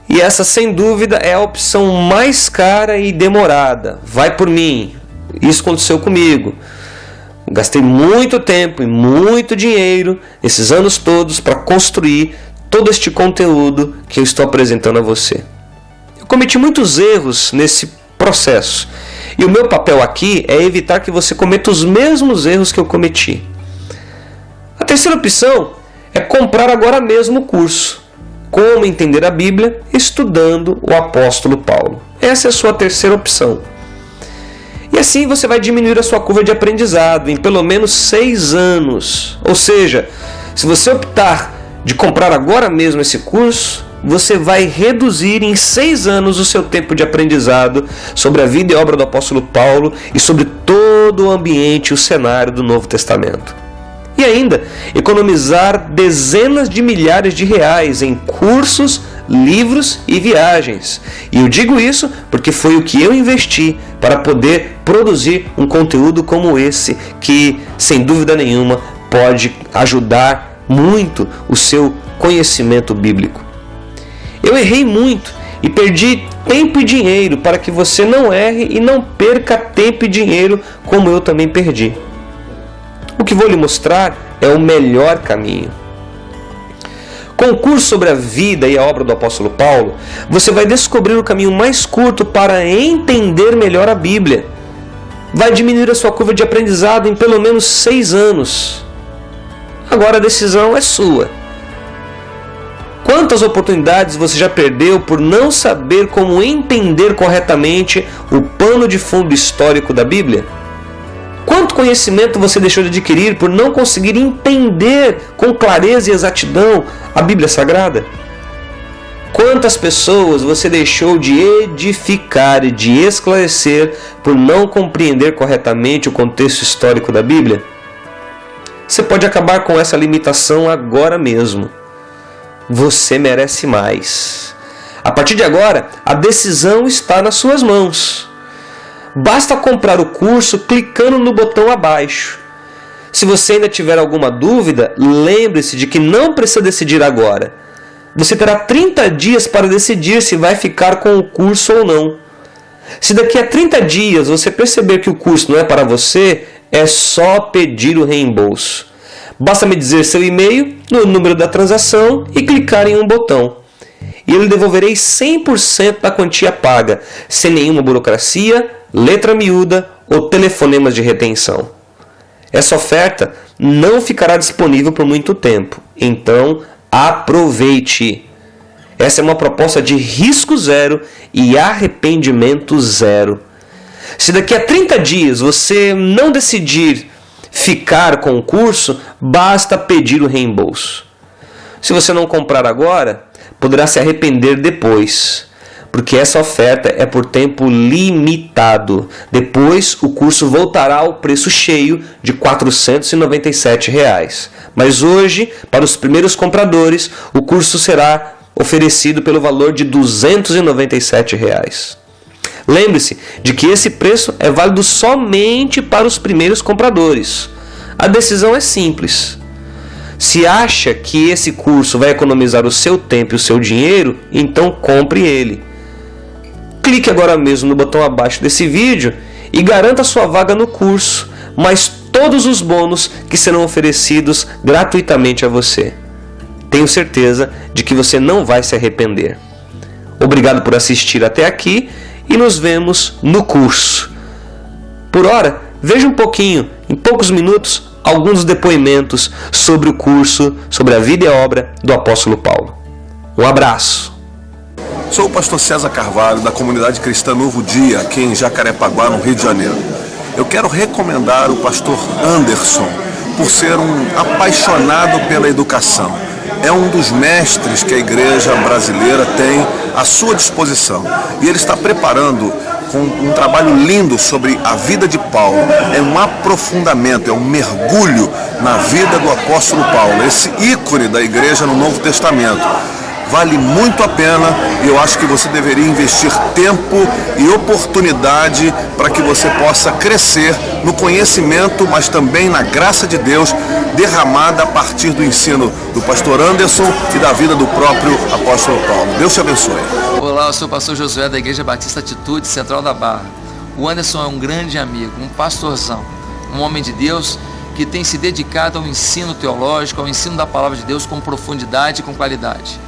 E E essa, sem dúvida, é a opção mais cara e demorada. Vai por mim. Isso aconteceu comigo. Gastei muito tempo e muito dinheiro esses anos todos para construir todo este conteúdo que eu estou apresentando a você. Eu cometi muitos erros nesse processo. E o meu papel aqui é evitar que você cometa os mesmos erros que eu cometi. A terceira opção é comprar agora mesmo o curso. Como entender a Bíblia estudando o apóstolo Paulo. Essa é a sua terceira opção. E assim você vai diminuir a sua curva de aprendizado em pelo menos 6 anos. Ou seja, se você optar de comprar agora mesmo esse curso, você vai reduzir em 6 anos o seu tempo de aprendizado sobre a vida e obra do apóstolo Paulo e sobre todo o ambiente e o cenário do Novo Testamento. E ainda, economizar dezenas de milhares de reais em cursos, livros e viagens. E eu digo isso porque foi o que eu investi para poder produzir um conteúdo como esse, que, sem dúvida nenhuma, pode ajudar muito o seu conhecimento bíblico. Eu errei muito e perdi tempo e dinheiro para que você não erre e não perca tempo e dinheiro como eu também perdi. O que vou lhe mostrar é o melhor caminho. Com o curso sobre a vida e a obra do apóstolo Paulo, você vai descobrir o caminho mais curto para entender melhor a Bíblia. Vai diminuir a sua curva de aprendizado em pelo menos 6 anos. Agora a decisão é sua. Quantas oportunidades você já perdeu por não saber como entender corretamente o pano de fundo histórico da Bíblia? Quanto conhecimento você deixou de adquirir por não conseguir entender com clareza e exatidão a Bíblia Sagrada? Quantas pessoas você deixou de edificar e de esclarecer por não compreender corretamente o contexto histórico da Bíblia? Você pode acabar com essa limitação agora mesmo. Você merece mais. A partir de agora, a decisão está nas suas mãos. Basta comprar o curso clicando no botão abaixo. Se você ainda tiver alguma dúvida, lembre-se de que não precisa decidir agora. Você terá 30 dias para decidir se vai ficar com o curso ou não. Se daqui a 30 dias você perceber que o curso não é para você, é só pedir o reembolso. Basta me dizer seu e-mail, no número da transação e clicar em um botão. E eu lhe devolverei 100% da quantia paga, sem nenhuma burocracia, letra miúda ou telefonemas de retenção. Essa oferta não ficará disponível por muito tempo, então aproveite. Essa é uma proposta de risco zero e arrependimento zero. Se daqui a 30 dias você não decidir ficar com o curso, basta pedir o reembolso. Se você não comprar agora, poderá se arrepender depois, porque essa oferta é por tempo limitado. Depois o curso voltará ao preço cheio de R$ 497. Mas hoje, para os primeiros compradores, o curso será oferecido pelo valor de R$ 297. Lembre-se de que esse preço é válido somente para os primeiros compradores. A decisão é simples. Se acha que esse curso vai economizar o seu tempo e o seu dinheiro, então compre ele. Clique agora mesmo no botão abaixo desse vídeo e garanta sua vaga no curso, mais todos os bônus que serão oferecidos gratuitamente a você. Tenho certeza de que você não vai se arrepender. Obrigado por assistir até aqui e nos vemos no curso. Por hora, veja um pouquinho, em poucos minutos, alguns depoimentos sobre o curso, sobre a vida e a obra do apóstolo Paulo. Um abraço. Sou o pastor César Carvalho, da comunidade cristã Novo Dia, aqui em Jacarepaguá, no Rio de Janeiro. Eu quero recomendar o pastor Anderson, por ser um apaixonado pela educação. É um dos mestres que a igreja brasileira tem à sua disposição. E ele está preparando com um trabalho lindo sobre a vida de Paulo. É um aprofundamento, é um mergulho na vida do apóstolo Paulo, esse ícone da igreja no Novo Testamento. Vale muito a pena e eu acho que você deveria investir tempo e oportunidade para que você possa crescer no conhecimento, mas também na graça de Deus derramada a partir do ensino do pastor Anderson e da vida do próprio apóstolo Paulo. Deus te abençoe. Olá, eu sou o pastor Josué da Igreja Batista Atitude, Central da Barra. O Anderson é um grande amigo, um pastorzão, um homem de Deus que tem se dedicado ao ensino teológico, ao ensino da palavra de Deus com profundidade e com qualidade.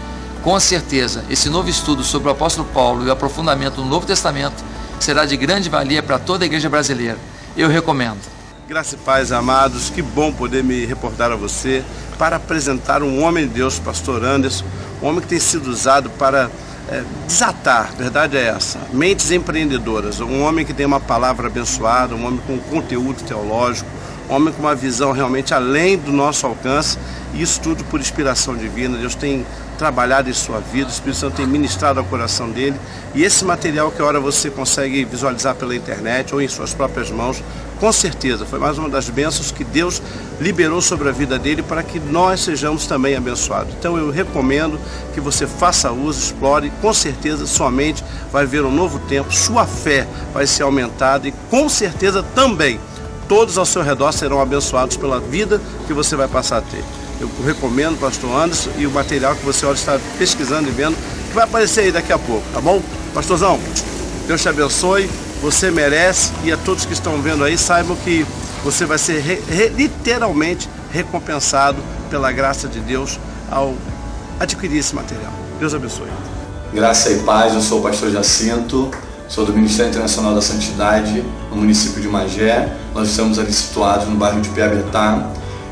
Com certeza, esse novo estudo sobre o apóstolo Paulo e o aprofundamento do Novo Testamento será de grande valia para toda a igreja brasileira. Eu recomendo. Graça e paz, amados, que bom poder me reportar a você para apresentar um homem de Deus, pastor Anderson, um homem que tem sido usado para desatar, a verdade é essa, mentes empreendedoras, um homem que tem uma palavra abençoada, um homem com conteúdo teológico, um homem com uma visão realmente além do nosso alcance, e isso tudo por inspiração divina. Deus tem trabalhado em sua vida, o Espírito Santo tem ministrado ao coração dele, e esse material que ora você consegue visualizar pela internet ou em suas próprias mãos, com certeza foi mais uma das bênçãos que Deus liberou sobre a vida dele para que nós sejamos também abençoados. Então eu recomendo que você faça uso, explore, com certeza sua mente vai ver um novo tempo, sua fé vai ser aumentada e com certeza também todos ao seu redor serão abençoados pela vida que você vai passar a ter. Eu recomendo, pastor Anderson, e o material que você está pesquisando e vendo, que vai aparecer aí daqui a pouco, tá bom? Pastorzão, Deus te abençoe, você merece, e a todos que estão vendo aí, saibam que você vai ser literalmente recompensado pela graça de Deus ao adquirir esse material. Deus abençoe. Graça e paz, eu sou o pastor Jacinto, sou do Ministério Internacional da Santidade, no município de Magé. Nós estamos ali situados no bairro de Piabetá.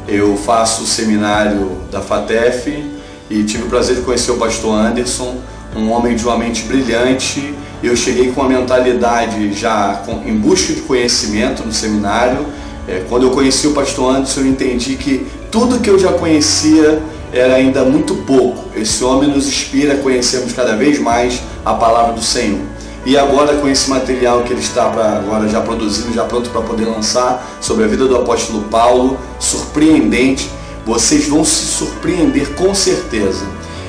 Eu faço o seminário da FATEF e tive o prazer de conhecer o pastor Anderson, um homem de uma mente brilhante. Eu cheguei com a mentalidade já em busca de conhecimento no seminário. Quando eu conheci o pastor Anderson, eu entendi que tudo que eu já conhecia era ainda muito pouco. Esse homem nos inspira a conhecermos cada vez mais a palavra do Senhor. E agora, com esse material que ele está agora já produzindo, já pronto para poder lançar, sobre a vida do apóstolo Paulo, surpreendente, vocês vão se surpreender com certeza.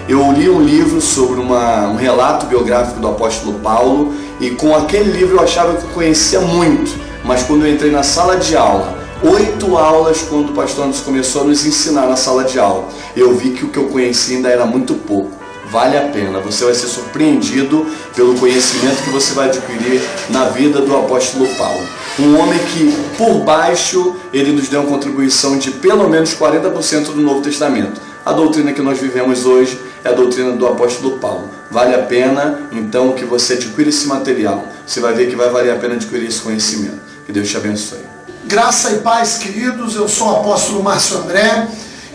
Eu li um livro sobre um relato biográfico do apóstolo Paulo, e com aquele livro eu achava que eu conhecia muito, mas quando eu entrei na sala de aula, 8 aulas quando o pastor Anderson começou a nos ensinar na sala de aula, eu vi que o que eu conhecia ainda era muito pouco. Vale a pena, você vai ser surpreendido pelo conhecimento que você vai adquirir na vida do apóstolo Paulo. Um homem que, por baixo, ele nos deu uma contribuição de pelo menos 40% do Novo Testamento. A doutrina que nós vivemos hoje é a doutrina do apóstolo Paulo. Vale a pena, então, que você adquira esse material. Você vai ver que vai valer a pena adquirir esse conhecimento. Que Deus te abençoe. Graça e paz, queridos. Eu sou o apóstolo Márcio André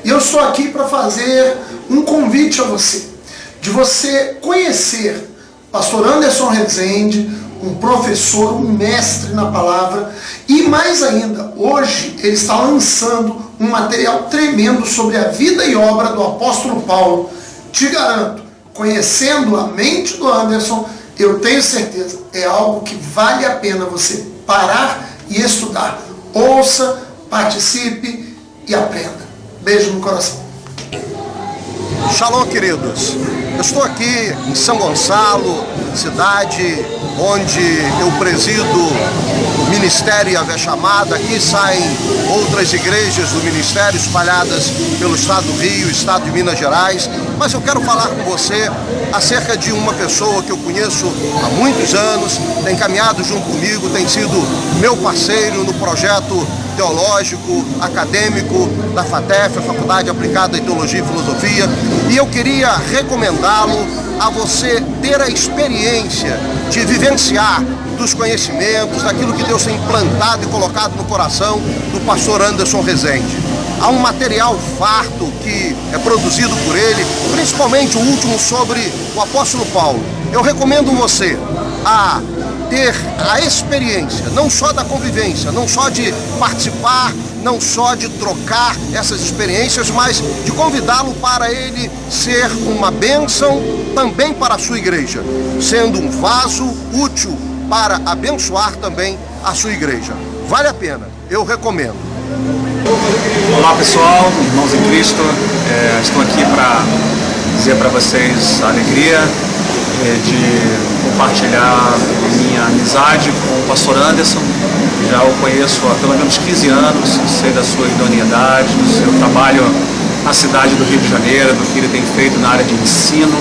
e eu estou aqui para fazer um convite a você, de você conhecer pastor Anderson Rezende, um professor, um mestre na palavra, e mais ainda, hoje ele está lançando um material tremendo sobre a vida e obra do apóstolo Paulo. Te garanto, conhecendo a mente do Anderson, eu tenho certeza, é algo que vale a pena você parar e estudar. Ouça, participe e aprenda. Beijo no coração. Shalom, queridos. Eu estou aqui em São Gonçalo, cidade onde eu presido o Ministério Yahvé Chamada. Aqui saem outras igrejas do Ministério espalhadas pelo estado do Rio, estado de Minas Gerais. Mas eu quero falar com você acerca de uma pessoa que eu conheço há muitos anos, tem caminhado junto comigo, tem sido meu parceiro no projeto teológico, acadêmico da FATEF, a Faculdade Aplicada em Teologia e Filosofia, e eu queria recomendá-lo a você ter a experiência de vivenciar dos conhecimentos, daquilo que Deus tem implantado e colocado no coração do pastor Anderson Rezende. Há um material farto que é produzido por ele, principalmente o último sobre o apóstolo Paulo. Eu recomendo você a ter a experiência, não só da convivência, não só de participar, não só de trocar essas experiências, mas de convidá-lo para ele ser uma bênção também para a sua igreja, sendo um vaso útil para abençoar também a sua igreja. Vale a pena, eu recomendo. Olá pessoal, irmãos em Cristo, estou aqui para dizer para vocês a alegria de compartilhar minha amizade com o pastor Anderson. Já o conheço há pelo menos 15 anos, sei da sua idoneidade, do seu trabalho na cidade do Rio de Janeiro, do que ele tem feito na área de ensino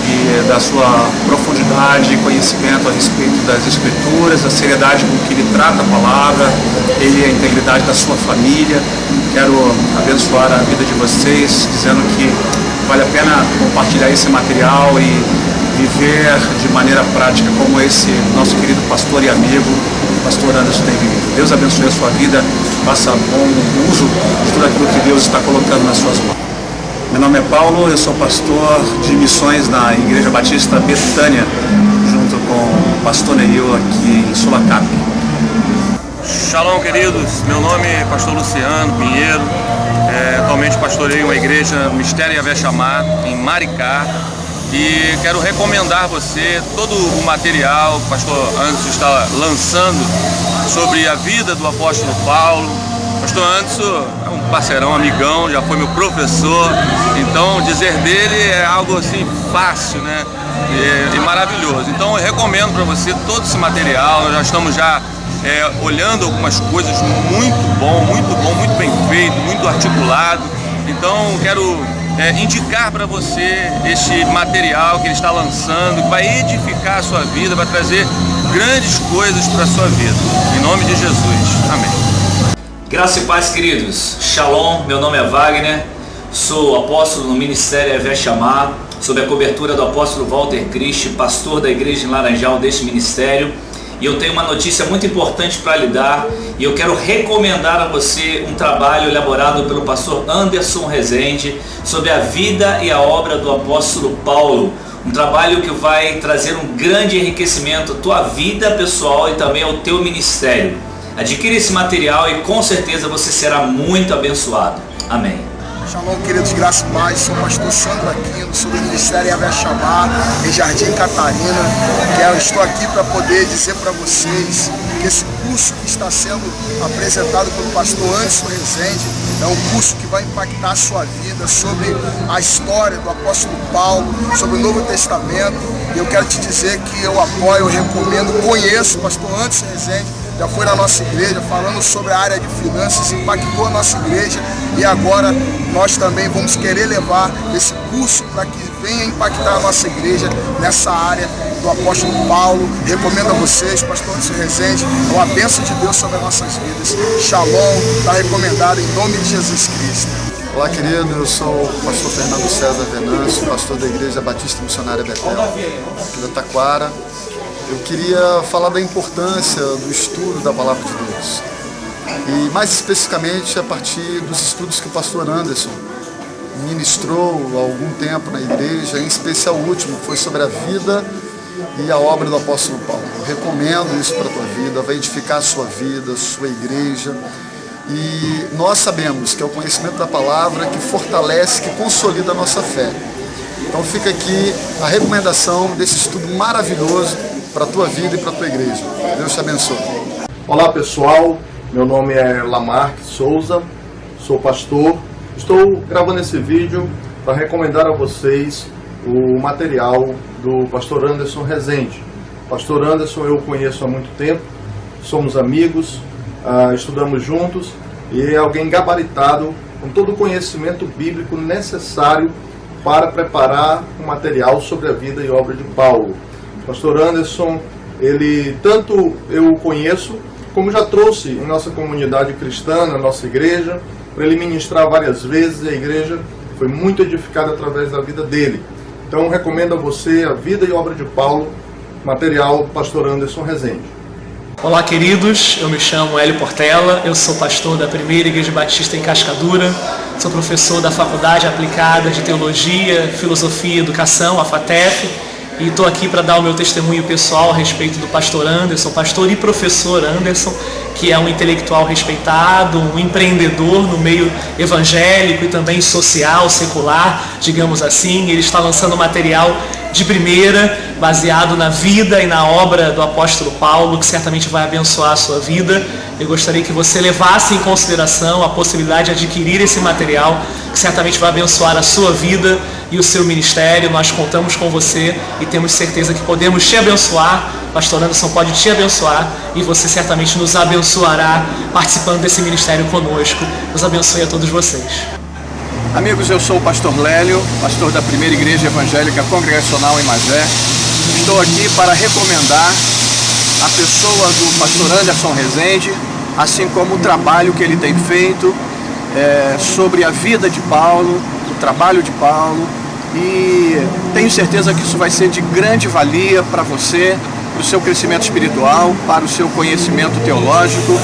e da sua profundidade profundidade e conhecimento a respeito das Escrituras, a seriedade com que ele trata a palavra, ele e a integridade da sua família. Quero abençoar a vida de vocês, dizendo que vale a pena compartilhar esse material e viver de maneira prática como esse nosso querido pastor e amigo, pastor Anderson tem vivido. Deus abençoe a sua vida, faça bom uso de tudo aquilo que Deus está colocando nas suas mãos. Meu nome é Paulo, eu sou pastor de missões na Igreja Batista Betânia, junto com o pastor Neil aqui em Sulacap. Shalom, queridos, meu nome é pastor Luciano Pinheiro, atualmente pastoreio uma igreja no Ministério Yahvé Shammah, em Maricá, e quero recomendar a você todo o material que o pastor Anderson está lançando sobre a vida do apóstolo Paulo. O pastor Anderson é um parceirão, amigão, já foi meu professor, então dizer dele é algo assim fácil, né? E maravilhoso. Então eu recomendo para você todo esse material. Nós já estamos olhando algumas coisas muito bem feito, muito articulado. Então quero indicar para você este material que ele está lançando, que vai edificar a sua vida, vai trazer grandes coisas para a sua vida. Em nome de Jesus. Amém. Graça e paz, queridos. Shalom, meu nome é Wagner, sou apóstolo no Ministério Yahvé Shammah, sob a cobertura do apóstolo Walter Christ, pastor da igreja em Laranjal deste ministério. E eu tenho uma notícia muito importante para lhe dar, e eu quero recomendar a você um trabalho elaborado pelo pastor Anderson Rezende sobre a vida e a obra do apóstolo Paulo. Um trabalho que vai trazer um grande enriquecimento à tua vida pessoal e também ao teu ministério. Adquira esse material e com certeza você será muito abençoado. Amém. Shalom, queridos, graça e paz. Sou o pastor Sandro Aquino, sou do Ministério Yahvé Shammah, em Jardim Catarina. Estou aqui para poder dizer para vocês que esse curso que está sendo apresentado pelo pastor Anderson Rezende é um curso que vai impactar a sua vida sobre a história do apóstolo Paulo, sobre o Novo Testamento. E eu quero te dizer que eu apoio, eu recomendo, conheço o pastor Anderson Rezende, já foi na nossa igreja falando sobre a área de finanças, impactou a nossa igreja, e agora nós também vamos querer levar esse curso para que venha impactar a nossa igreja nessa área do apóstolo Paulo. Recomendo a vocês, pastor Anderson Rezende, é uma bênção de Deus sobre as nossas vidas. Shalom, está recomendado em nome de Jesus Cristo. Olá, querido, eu sou o pastor Fernando César Venâncio, pastor da Igreja Batista Missionária Betel, aqui da Taquara. Eu queria falar da importância do estudo da Palavra de Deus, e mais especificamente a partir dos estudos que o pastor Anderson ministrou há algum tempo na igreja, em especial o último, que foi sobre a vida e a obra do apóstolo Paulo. Eu recomendo isso para a tua vida, vai edificar a sua vida, a sua igreja, e nós sabemos que é o conhecimento da palavra que fortalece, que consolida a nossa fé. Então fica aqui a recomendação desse estudo maravilhoso para a tua vida e para a tua igreja. Deus te abençoe. Olá pessoal, meu nome é Lamarque Souza, sou pastor. Estou gravando esse vídeo para recomendar a vocês o material do pastor Anderson Rezende. Pastor Anderson eu conheço há muito tempo, somos amigos, estudamos juntos, e é alguém gabaritado com todo o conhecimento bíblico necessário para preparar um material sobre a vida e obra de Paulo. Pastor Anderson, ele tanto eu conheço, como já trouxe em nossa comunidade cristã, na nossa igreja, para ele ministrar várias vezes, e a igreja foi muito edificada através da vida dele. Então recomendo a você a vida e obra de Paulo, material do pastor Anderson Rezende. Olá, queridos, eu me chamo Hélio Portela, eu sou pastor da Primeira Igreja Batista em Cascadura, sou professor da Faculdade Aplicada de Teologia, Filosofia e Educação, a FATEF, e estou aqui para dar o meu testemunho pessoal a respeito do pastor Anderson, pastor e professor Anderson, que é um intelectual respeitado, um empreendedor no meio evangélico e também social, secular, digamos assim. Ele está lançando material de primeira, baseado na vida e na obra do apóstolo Paulo, que certamente vai abençoar a sua vida. Eu gostaria que você levasse em consideração a possibilidade de adquirir esse material, que certamente vai abençoar a sua vida e o seu ministério. Nós contamos com você e temos certeza que podemos te abençoar. Pastor Anderson pode te abençoar e você certamente nos abençoará participando desse ministério conosco. Deus abençoe a todos vocês. Amigos, eu sou o pastor Lélio, pastor da Primeira Igreja Evangélica Congregacional em Magé. estou aqui para recomendar a pessoa do pastor Anderson Rezende, assim como o trabalho que ele tem feito sobre a vida de Paulo, o trabalho de Paulo, e tenho certeza que isso vai ser de grande valia para você, para o seu crescimento espiritual, para o seu conhecimento teológico.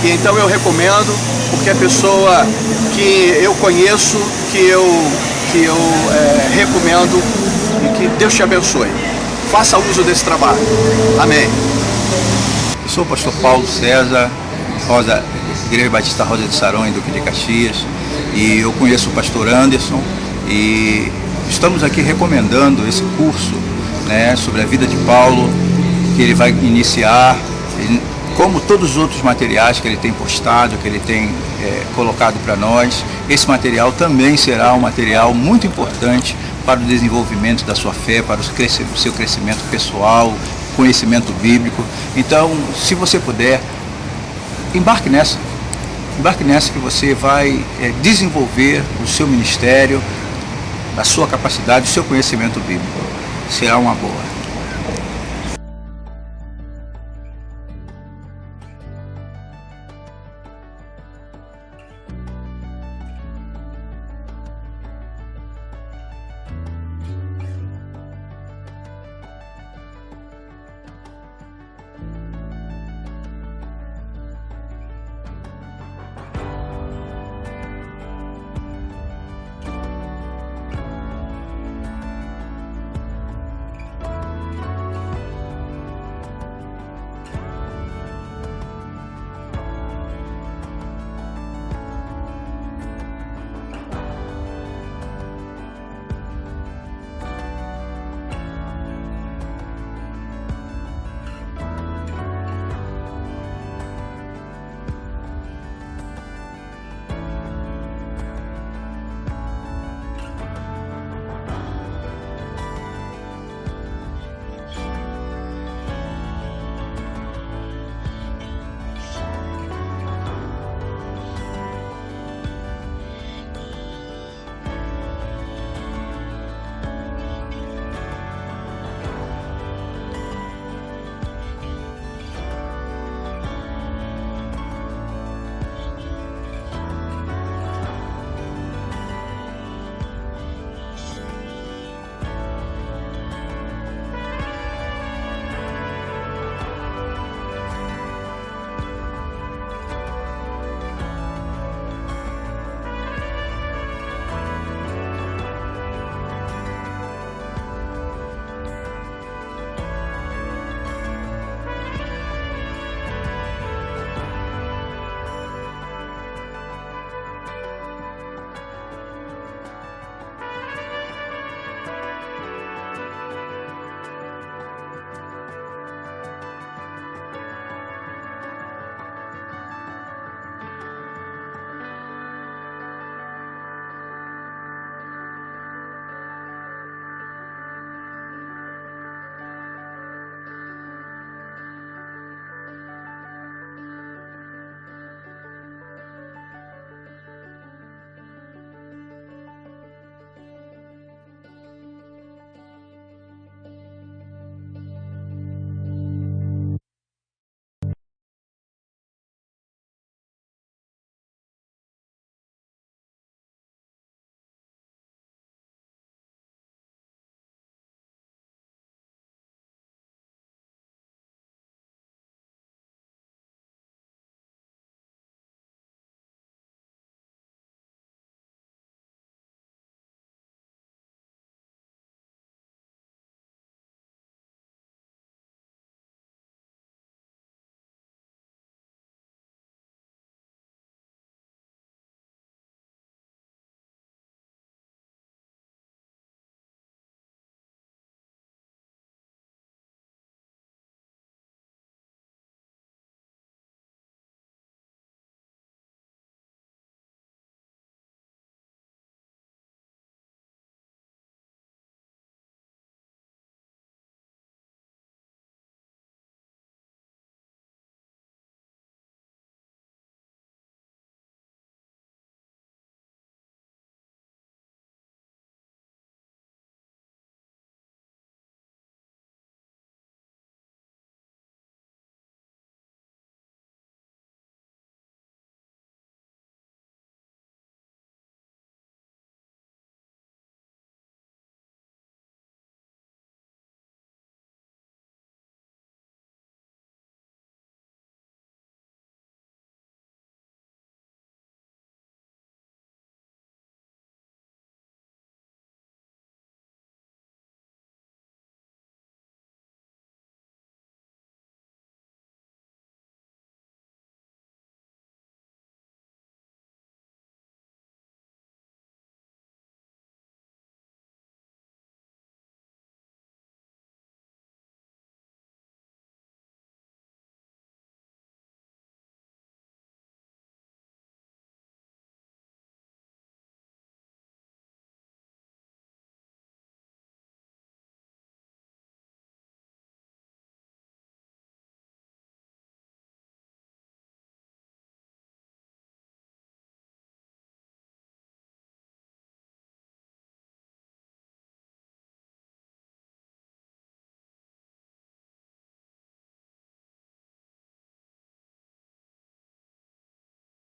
E então eu recomendo, porque é pessoa que eu conheço, que eu recomendo, e que Deus te abençoe. Faça uso desse trabalho. Amém. Eu sou o pastor Paulo César, Igreja Batista Rosa de Saron, em Duque de Caxias, e eu conheço o pastor Anderson, e estamos aqui recomendando esse curso, né, sobre a vida de Paulo, que ele vai iniciar, como todos os outros materiais que ele tem postado, que ele tem colocado para nós. Esse material também será um material muito importante para o desenvolvimento da sua fé, para o seu crescimento pessoal, conhecimento bíblico. Então, se você puder, embarque nessa que você vai desenvolver o seu ministério, a sua capacidade, o seu conhecimento bíblico. Será uma boa.